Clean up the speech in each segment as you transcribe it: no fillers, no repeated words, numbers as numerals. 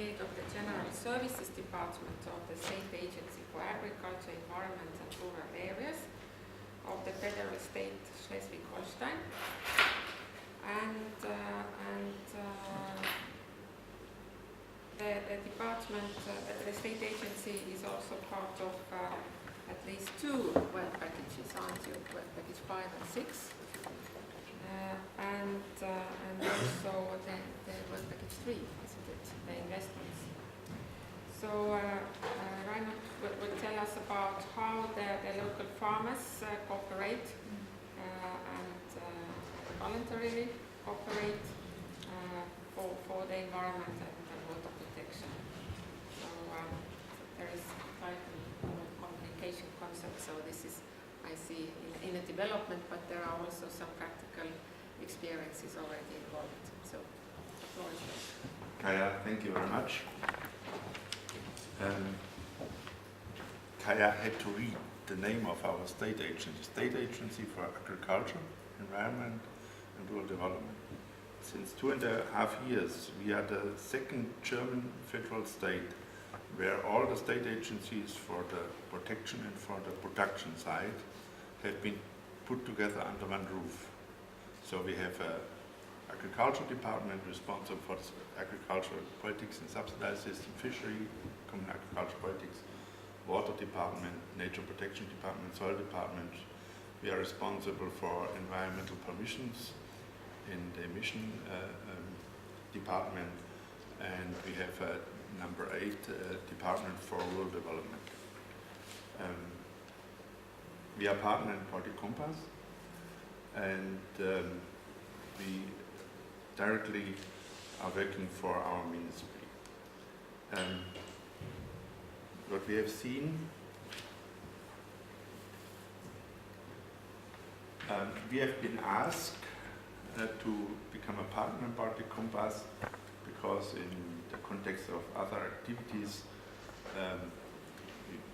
head of the General Services Department of the State Agency for Agriculture, Environment and Rural Areas of the federal state Schleswig-Holstein. The department, the state agency is also part of at least two work packages, aren't you? Work package 5 and 6. And also the work package 3, isn't it? The investments. So Reinhard will tell us about how the local farmers cooperate and voluntarily cooperate for the environment and water protection. So there is quite a communication concept. So this is, I see, in a development, but there are also some practical experiences already involved. So the floor is yours. Kaya, thank you very much. Kaya had to read the name of our state agency for agriculture, environment and rural development. Since 2.5 years, we are the second German federal state where all the state agencies for the protection and for the production side have been put together under one roof. So we have an agriculture department responsible for agricultural politics and subsidized system, fishery, common agricultural politics, water department, nature protection department, soil department. We are responsible for environmental permissions in the emission department, and we have a number 8 department for rural development. We are partner in Baltic Compass, and we directly are working for our ministry. What we have seen, we have been asked to become a partner in Baltic Compass because in the context of other activities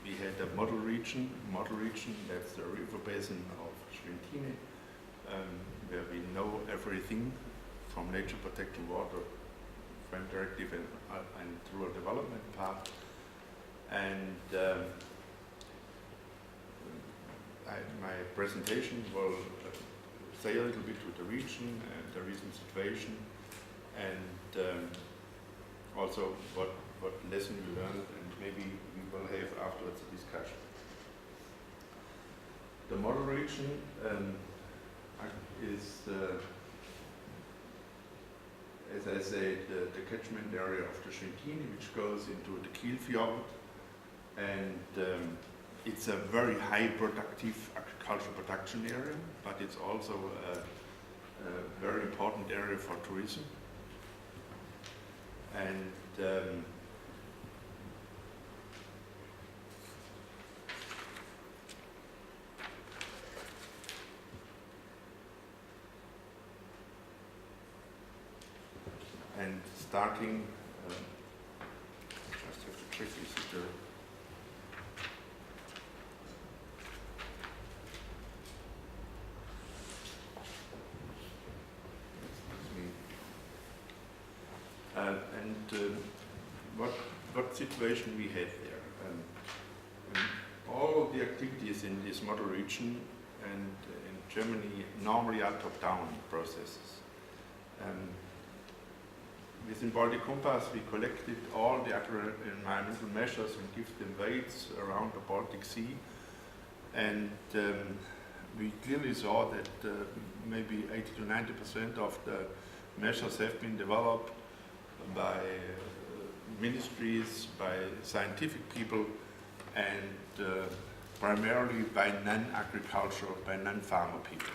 we had a model region, that's the river basin of Schwentine, where we know everything from nature protection, water, frame directive and rural development part. And my presentation will say a little bit to the region and the recent situation, and also what lesson we learned, and maybe we will have afterwards a discussion. The model region is, as I said, the catchment area of the Schwentine, which goes into the Kiel Fjord, and it's a very high productive agricultural production area, but it's also a very important area for tourism. And starting, just have to check this is the what situation we have there. All the activities in this model region and in Germany normally are top-down processes. Within Baltic Compass we collected all the environmental measures and give them weights around the Baltic Sea, and we clearly saw that maybe 80 to 90% of the measures have been developed by ministries, by scientific people, and primarily by non-agricultural, by non-farmer people.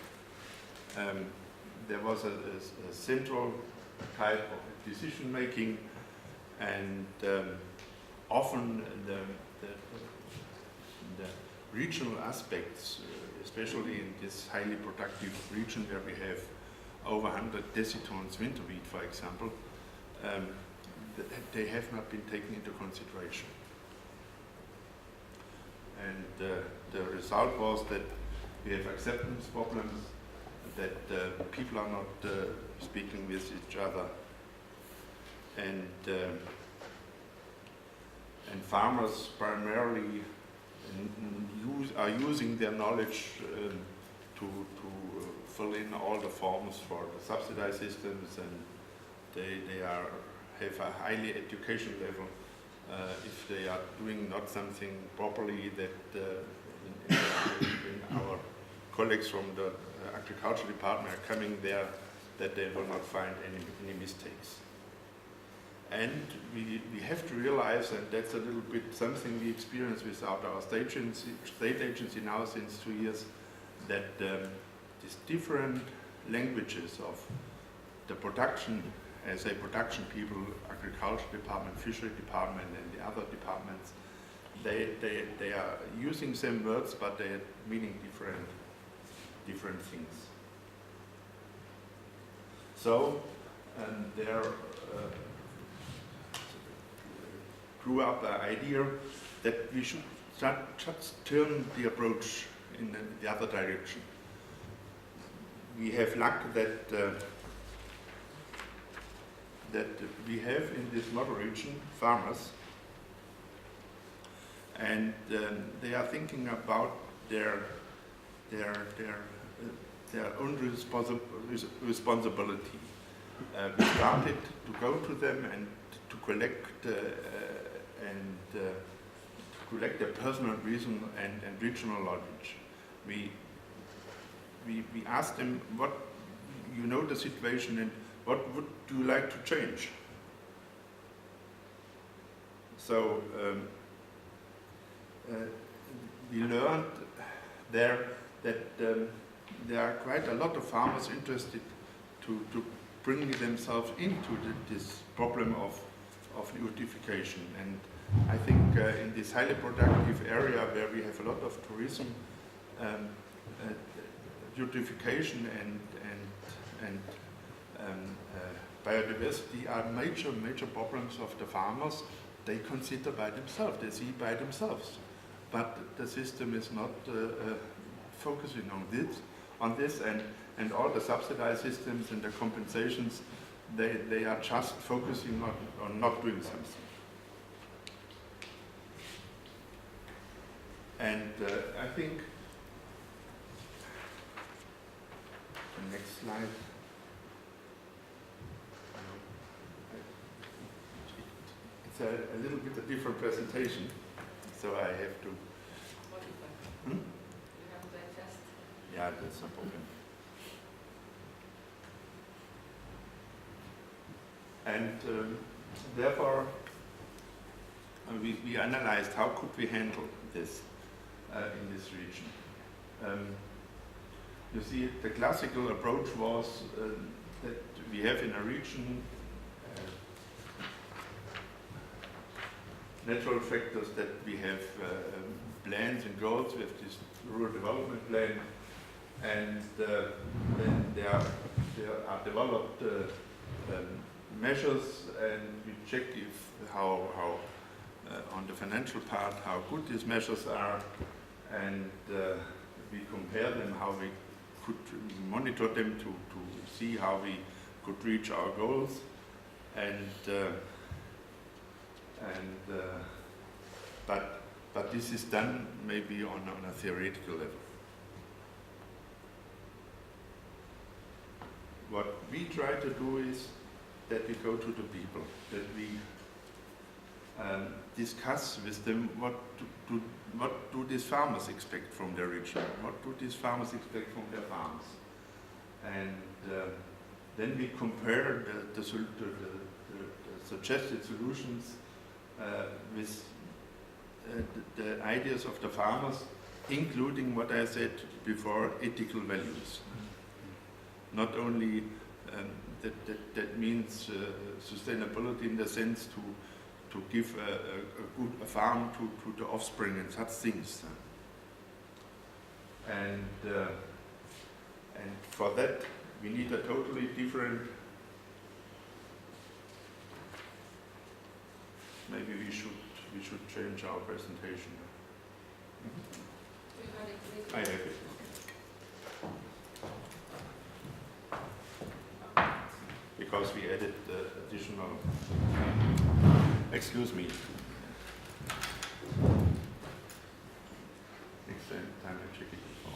There was a central type of decision making, and often the regional aspects, especially in this highly productive region where we have over 100 decitons winter wheat, for example, they have not been taken into consideration. And the result was that we have acceptance problems, that people are not speaking with each other, and and farmers primarily are using their knowledge to fill in all the forms for the subsidized systems, and they have a highly education level. If they are doing not something properly, that in our colleagues from the agriculture department are coming there, that they will not find any mistakes. And we have to realize, and that's a little bit something we experience without our state agency now since 2 years, that these different languages of the production, as a production people, agriculture department, fishery department, and the other departments, they are using same words, but they are meaning different things. So, and there grew up the idea that we should just turn the approach in the other direction. We have luck that that we have in this model region farmers, and they are thinking about their own responsibility. We started to go to them and to collect their personal reason and regional knowledge. We asked them, what you know the situation and what would you like to change? So we learned there that there are quite a lot of farmers interested to bring themselves into this problem of eutrophication. And I think in this highly productive area where we have a lot of tourism, eutrophication and biodiversity are major problems of the farmers. They consider by themselves, they see by themselves. But the system is not focusing on this, and all the subsidized systems and the compensations, they are just focusing on not doing something. And I think the next slide. It's a little bit a different presentation, so I have to. You have to adjust. Yeah, that's no problem. And therefore, we analyzed how could we handle this in this region. You see, the classical approach was that we have in a region natural factors, that we have plans and goals. We have this rural development plan, and then there are developed measures, and we check how on the financial part how good these measures are, and we compare them, how we could monitor them to see how we could reach our goals, but this is done maybe on a theoretical level. What we try to do is that we go to the people, that we discuss with them what do these farmers expect from their region, what do these farmers expect from their farms, and then we compare the suggested solutions with the ideas of the farmers, including what I said before, ethical values. Not only that means sustainability in the sense to give a farm to the offspring and such things. And for that we need a totally different. Maybe we should change our presentation. I have it. Because we added the additional. Excuse me. time I check it before.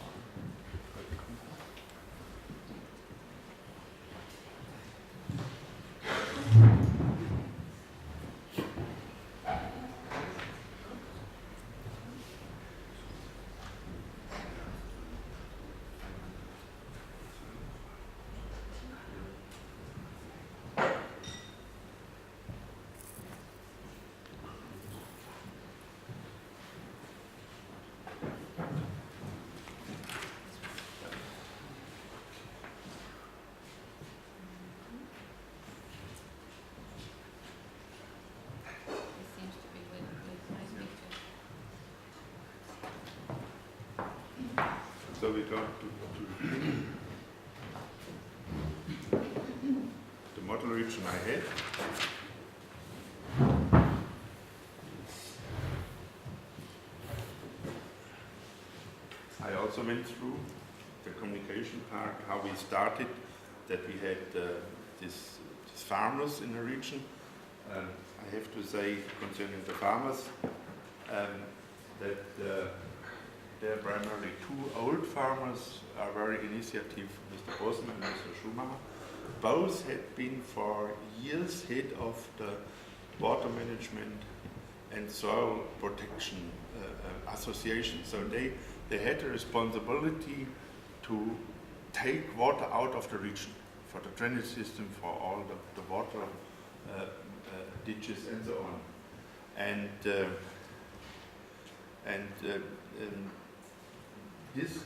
It seems to be with nice pictures. So we go to the model region I had. I also went through the communication part, how we started, that we had these farmers in the region. I have to say, concerning the farmers, that there are primarily two old farmers are very initiative, Mr. Bosman and Mr. Schumacher. Both had been for years head of the water management and soil protection association. So they had the responsibility to take water out of the region for the drainage system, for all the water ditches and so on. This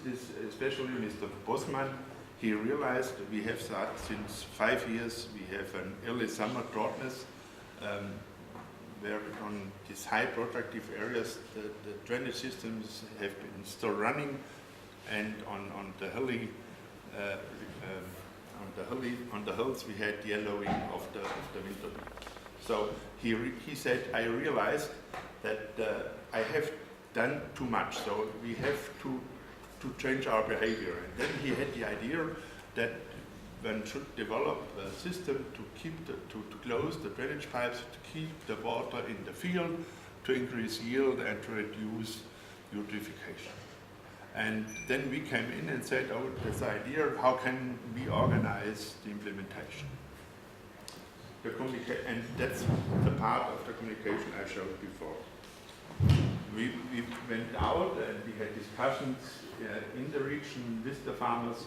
especially Mr. Bosman, he realized we have started since 5 years, we have an early summer droughtless, where on these high productive areas the drainage systems have been still running, and on the hills we had yellowing of the winter. So he said, I realized that I have done too much, so we have to change our behavior. And then he had the idea that one should develop a system to close the drainage pipes, to keep the water in the field, to increase yield and to reduce eutrophication. And then we came in and said, oh, this idea, how can we organize the implementation? And that's the part of the communication I showed before. We went out and we had discussions in the region with the farmers,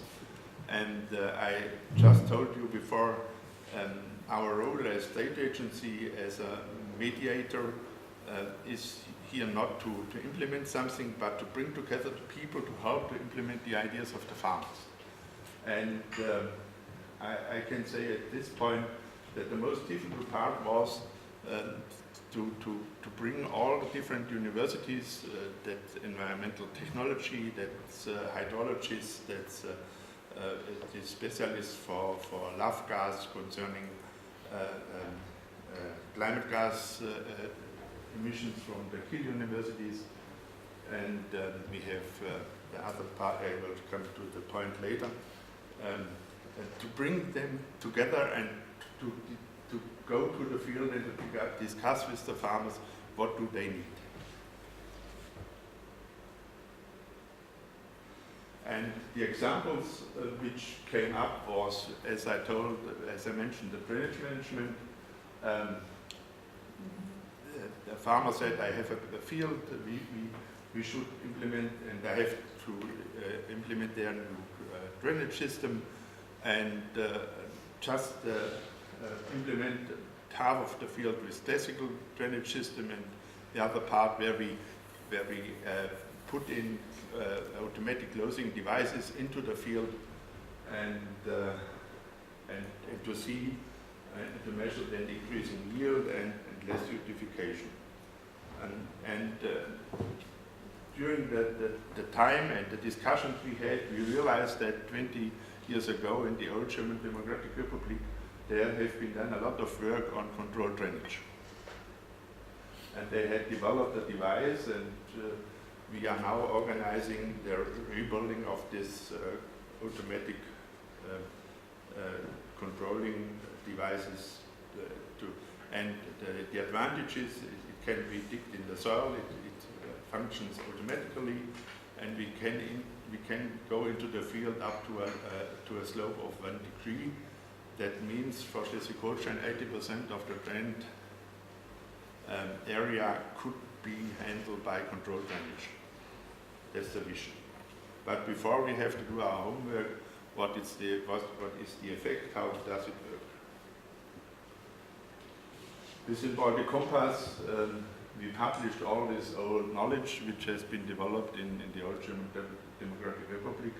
and I just told you before, our role as state agency, as a mediator, is here not to implement something, but to bring together the people to help to implement the ideas of the farmers. And I can say at this point that the most difficult part was to bring all the different universities, that's environmental technology, that's hydrologists, that's the specialists for love gas concerning climate gas emissions from the key universities, and we have the other part, I will come to the point later, to bring them together and to go to the field and to discuss with the farmers what do they need. And the examples which came up was, as I mentioned, the drainage management. The farmer said, I have a field we should implement, and I have to implement their new drainage system, and just implement half of the field with classical drainage system, and the other part where we put in automatic closing devices into the field, and to see and to measure the increasing yield and less eutrophication. And during the time and the discussions we had, we realized that 20 years ago in the old German Democratic Republic, there have been done a lot of work on controlled drainage. And they had developed a device, and we are now organizing the rebuilding of this automatic controlling devices. And the advantage is it can be digged in the soil, it functions automatically, and we can go into the field up to a slope of 1 degree. That means for Schleswig-Holstein 80% of the drained area could be handled by controlled drainage. That's the vision. But before we have to do our homework, what is the effect, how does it work? This is Baltic Compass. We published all this old knowledge which has been developed in the old German Democratic Republic,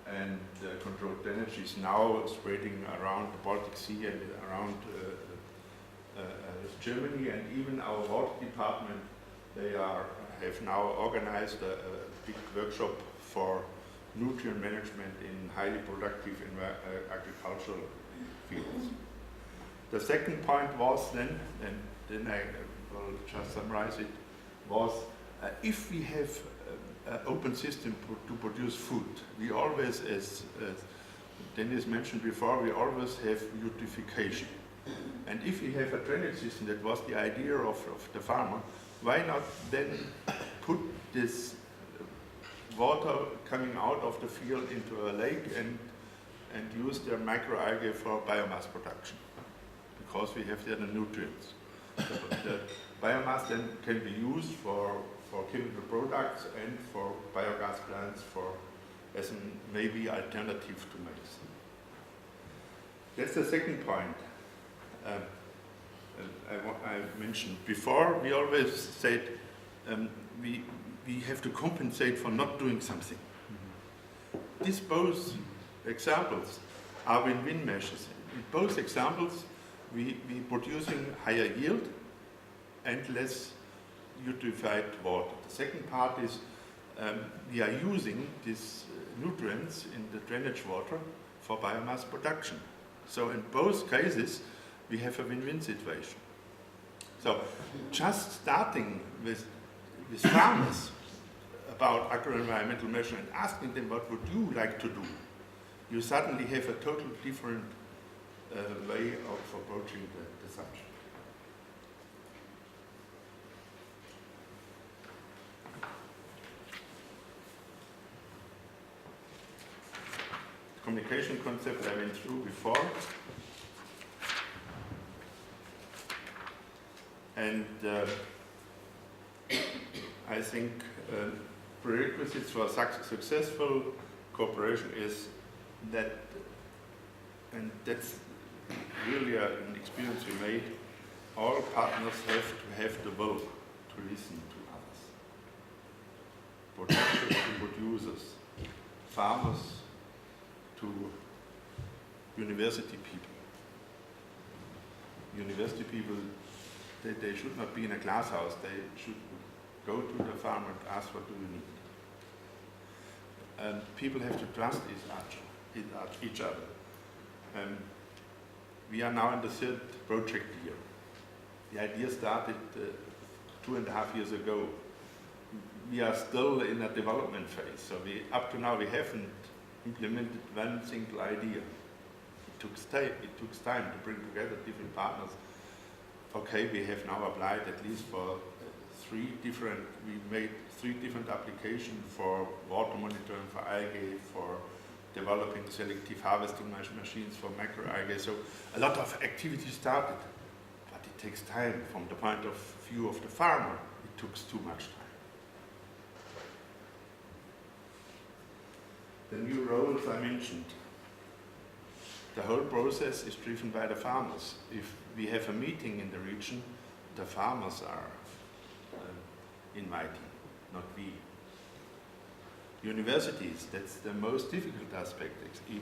and controlled drainage is now spreading around the Baltic Sea and around Germany, and even our water department, they have now organized a big workshop for nutrient management in highly productive agricultural fields. The second point was then, and then I will just summarize it, was if we have an open system to produce food, we always, as Dennis mentioned before, we always have eutrophication. And if we have a drainage system, that was the idea of the farmer, why not then put this water coming out of the field into a lake and use the microalgae for biomass production, because we have there the nutrients. So the biomass then can be used for chemical products and for biogas plants as a maybe alternative to medicine. That's the second point. I mentioned before, we always said we have to compensate for not doing something. These both examples are win-win measures. In both examples, we producing higher yield and less eutrophied water. The second part is we are using these nutrients in the drainage water for biomass production. So in both cases, we have a win-win situation. So just starting with farmers about agro-environmental measurement, asking them what would you like to do, you suddenly have a totally different way of approaching the subject. The communication concept I went through before. And I think prerequisites for successful cooperation is that, and that's really an experience we made, all partners have to have the will to listen to others. Producers to producers, farmers to university people. University people, they should not be in a glass house. They should go to the farmer and ask, what do you need? And people have to trust each other. We are now in the third project year. The idea started 2.5 years ago. We are still in a development phase, so up to now we haven't implemented one single idea. It took time to bring together different partners. Okay, we have now applied at least for we made 3 different applications for water monitoring, for algae, for developing selective harvesting machines for macroalgae. So a lot of activity started, but it takes time. From the point of view of the farmer, it took too much time. The new roles I mentioned. The whole process is driven by the farmers. If we have a meeting in the region, the farmers are inviting, not we. Universities, that's the most difficult aspect.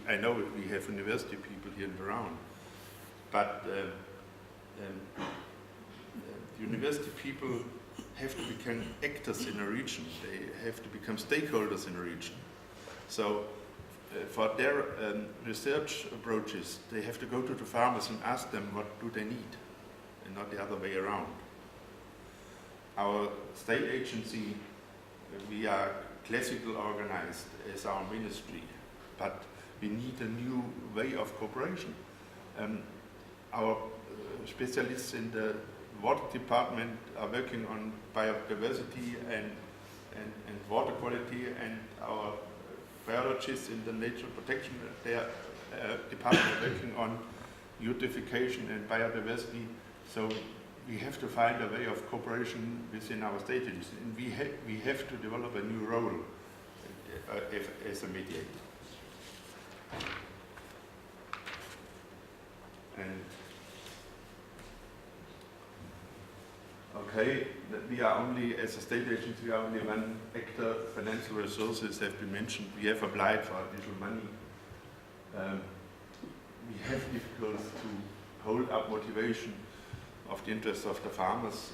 I know we have university people here around, but university people have to become actors in a region. They have to become stakeholders in a region. So for their research approaches, they have to go to the farmers and ask them what do they need, and not the other way around. Our state agency, we are classical organized as our ministry, but we need a new way of cooperation. Our specialists in the water department are working on biodiversity and and water quality, and our biologists in the nature protection department are working on eutrophication and biodiversity. So we have to find a way of cooperation within our state agencies, and we have to develop a new role as a mediator. And okay, that we are only, as a state agency, we are only one actor. Financial resources have been mentioned. We have applied for additional money. We have difficulties to hold up motivation of the interests of the farmers.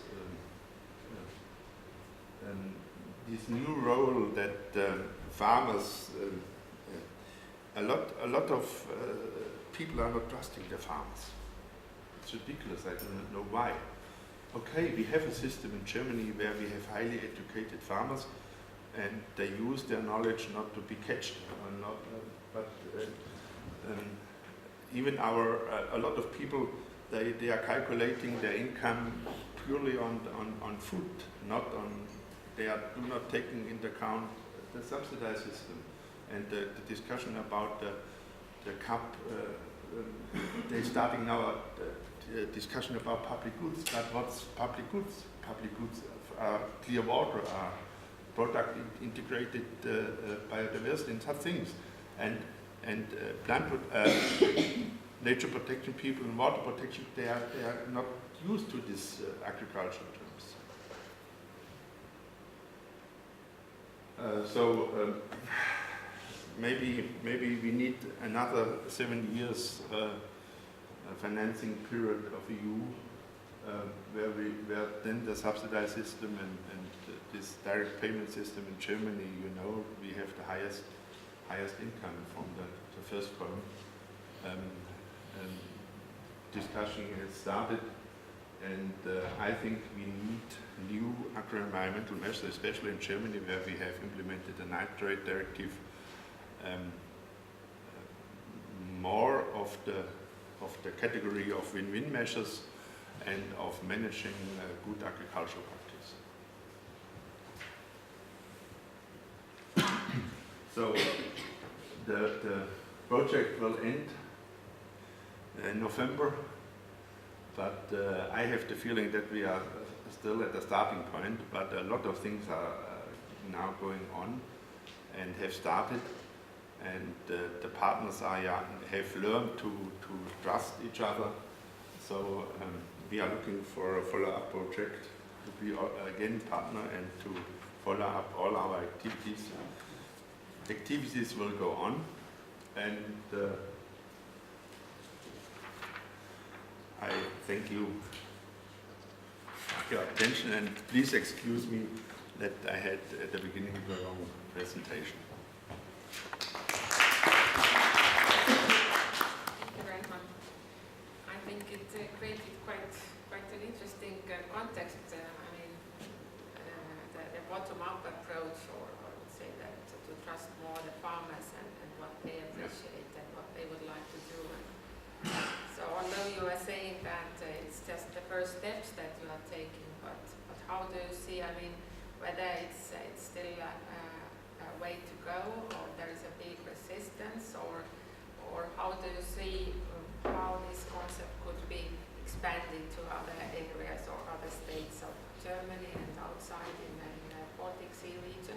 This new role that farmers, a lot of people are not trusting the farmers. It's ridiculous. I don't know why. Okay, we have a system in Germany where we have highly educated farmers, and they use their knowledge not to be catched, but even a lot of people, they are calculating their income purely on food, they do not taking into account the subsidized system, and the discussion about the CAP. They're starting now a discussion about public goods. But what's public goods? Public goods are clear water, are product integrated biodiversity and such things. And nature protection people and water protection, they are not used to this agricultural terms. Maybe we need another 7 years financing period of EU, where then the subsidized system and this direct payment system in Germany, we have the highest income from the first column. Discussion has started, and I think we need new agro-environmental measures, especially in Germany, where we have implemented the nitrate directive. More of the category of win-win measures and of managing good agricultural practice. So the project will end in November, but I have the feeling that we are still at the starting point, but a lot of things are now going on and have started. And the partners have learned to trust each other. So we are looking for a follow-up project to be again partner and to follow up all our activities. Activities will go on, and I thank you for your attention, and please excuse me that I had at the beginning the wrong presentation. Created quite an interesting context. The bottom-up approach, or I would say that to trust more the farmers and what they appreciate and what they would like to do. So although you are saying that it's just the first steps that you are taking, but how do you see? Whether it's still a way to go, or there is a big resistance, or how do you see how this concept could be expanded to other areas or other states of Germany and outside in the Baltic Sea region?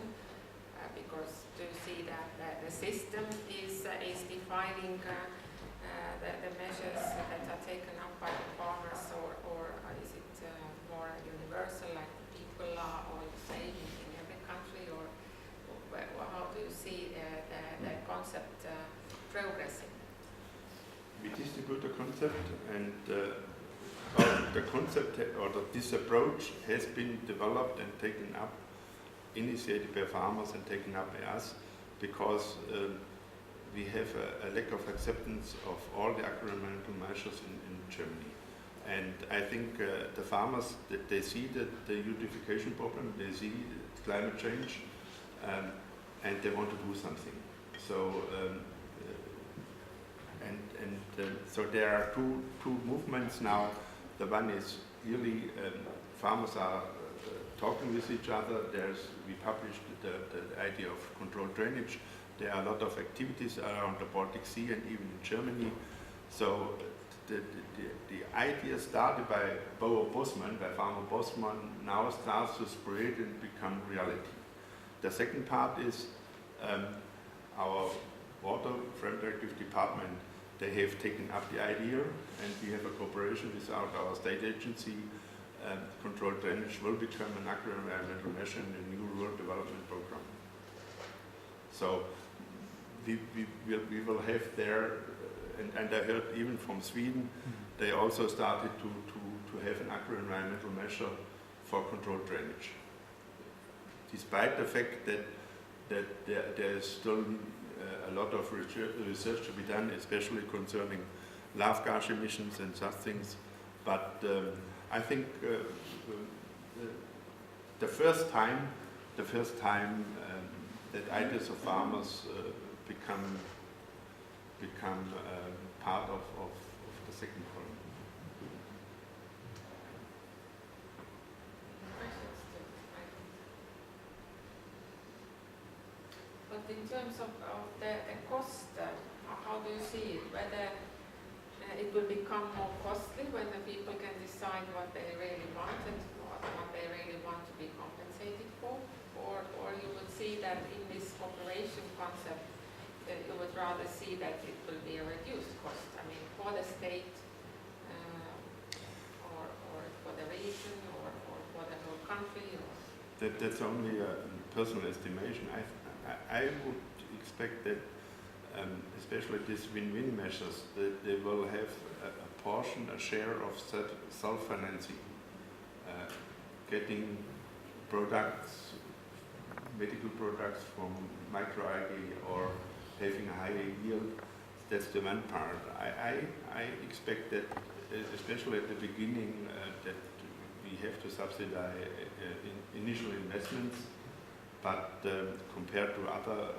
Because do you see that the system is defining the measures that are taken up by the farmers, or is it more universal, like people are all the same in every country, or how do you see the concept progressing? We distribute the concept, and the concept this approach has been developed and taken up, initiated by farmers and taken up by us, because we have a lack of acceptance of all the agro-environmental measures in Germany. And I think the farmers, they see the eutrophication problem, they see climate change, and they want to do something. So. So there are two movements now. The one is really farmers are talking with each other. We published the idea of controlled drainage. There are a lot of activities around the Baltic Sea and even in Germany. So the idea started by Farmer Bosman, now starts to spread and become reality. The second part is our Water Frame Directive Department. They have taken up the idea, and we have a cooperation with our state agency. Controlled drainage will become an agro-environmental measure in the new rural development program. So we will have there, and I heard even from Sweden, they also started to have an agro-environmental measure for controlled drainage. Despite the fact that there is still a lot of research to be done, especially concerning laugh gas emissions and such things. But I think the first time that ideas of farmers become part of the second column. But in terms of the cost, how do you see it? Whether it will become more costly when the people can decide what they really want and what they really want to be compensated for? Or you would see that in this cooperation concept, you would rather see that it will be a reduced cost, I mean, for the state, or for the region, or for the whole country? That's only a personal estimation. I would expect that, especially these win-win measures, that they will have a portion, a share of self-financing, getting products, medical products from microalgae or having a higher yield. That's the one part. I expect that, especially at the beginning, that we have to subsidize initial investments, but compared to other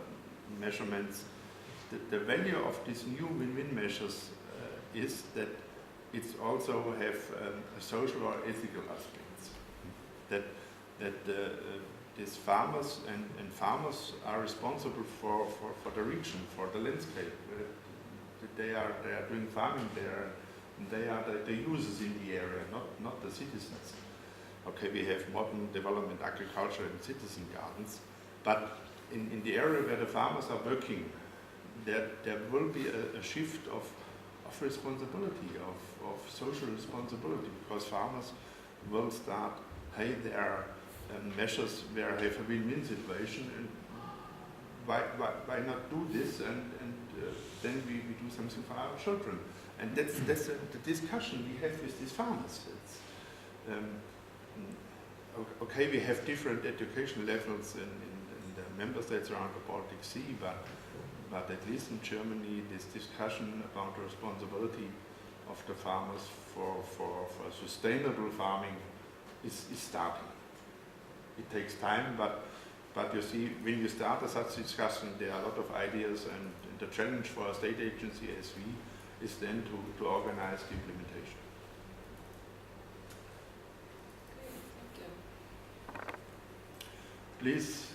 measurements, the value of these new win-win measures is that it also have a social or ethical aspects. That these farmers and farmers are responsible for the region, for the landscape. They are doing farming there, and they are the users in the area, not the citizens. Okay, we have modern development agriculture and citizen gardens, but in the area where the farmers are working, there will be a shift of responsibility, of social responsibility, because farmers will start, hey, there are measures where I have a win-win situation, and why not do this, and then we do something for our children. And that's the discussion we have with these farmers. It's, okay, we have different education levels in the member states around the Baltic Sea, but at least in Germany, this discussion about the responsibility of the farmers for sustainable farming is starting. It takes time, but you see, when you start such discussion, there are a lot of ideas, and the challenge for a state agency as we is then to organize the implementation. Please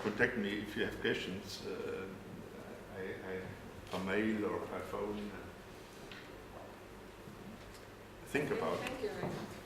contact me if you have questions, by mail or by phone. Think about it. Thank you very much.